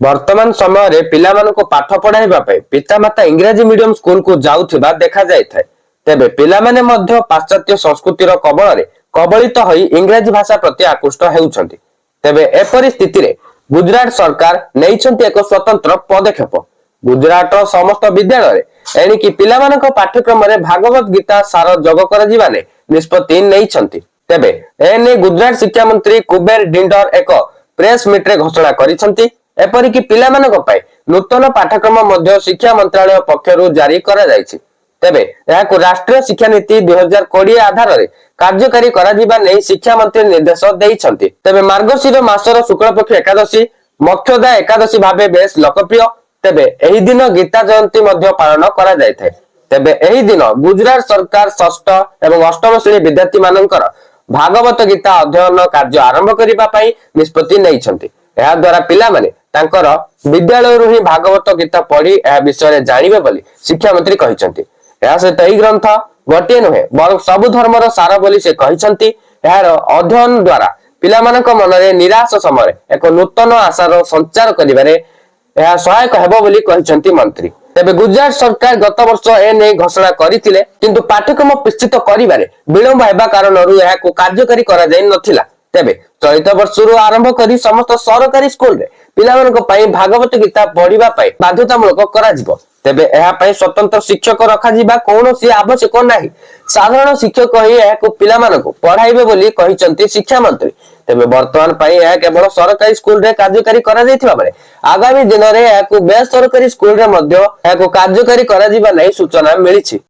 वर्तमान समय रे पिलामाननको पाठ पढाइबा पय पितामाता इंग्रजी मीडियम स्कूल को जाउथिबा देखा जाय थाय। तेबे पिलामाने मध्य पाश्चात्य संस्कृतिर कबଳରେ कबलित होई इंग्रजी भाषा प्रति आकृष्ट हेउछन्ति। तेबे एपरि स्थिति रे गुजरात सरकार नेइछन्ति एक स्वतंत्र पदक्षेप। गुजरात समस्त विद्यालय रे एणिकी पिलामानक पाठ्यक्रम रे भागवत गीता सार जोग कराजिबा ने निष्पत्ति नेइछन्ति। तेबे एने गुजरात शिक्षा मंत्री कुबेर डिंडर एक प्रेस मीट रे घोषणा करिसन्ति। एपरिकी पिलामानक पय नूतन पाठ्यक्रम मध्य शिक्षा मंत्रालय पक्षरु जारी करा जायछि। तेबे एहाकु राष्ट्रीय शिक्षा नीति 2020 आधार रे कार्यकारी करा जिबा नै शिक्षा मंत्री निर्देश दैछन्ति। तेबे मार्गशीर मासर शुक्ल पक्ष एकादशी मोक्षदा एकादशी भाबे बेस लोकप्रिय। तेबे एही दिन गीता जयंती मध्य पालन करा जायथाय। तेबे एही दिन गुजरात सरकार षष्ठ एवं अष्टम श्रेणी विद्यार्थी मानकर भागवत गीता अध्ययन कार्य आरंभ करिबा पई निष्पत्ति नैछन्ति। एहा द्वारा पिला माने तांकर विद्यालय ही भागवत गीता पढ़ी यह विषय जानिबे बोली शिक्षा मंत्री कहिसंती। एहा सहित एही ग्रंथ गोटे नुहे बरं सबु धर्मर सार बोली से कहिसंती। एहार अध्ययन द्वारा पिलामानक मनरे निराश समय एक नूतन आशार संचार करिबारे एहा सहायक हेबो बोली कहिसंती मंत्री। तेबे गुजरात सरकार गत वर्ष एने घोषणा करिथिले किंतु पाठ्यक्रम प्रस्तुत करिबारे विलंब हेबा कारणरू एहाकु कार्यकारी करा जाय नथिला। तेबे चलित वर्षरू आरंभ करी समस्त सरकारी स्कूल रे पिलामानक पई भागवत गीता पढ़िबा पई बाध्यतामूलक करा जिवो। तेबे एहा पई स्वतंत्र शिक्षक रखा जिबा कोनोसी आवश्यक नाही। साधारण शिक्षक ही एहाकु पिलामानक पढ़ाइबे बोली कहिसंती शिक्षा मंत्री। तेबे वर्तमान पई एहा केवल सरकारी स्कूल रे कार्यकारी करा जायथिबा बेले आगामी दिन रे एहाकु बेसरकारी स्कूल रे मध्य एहाकु कार्यकारी करा जिबा नै सूचना मिलिछि।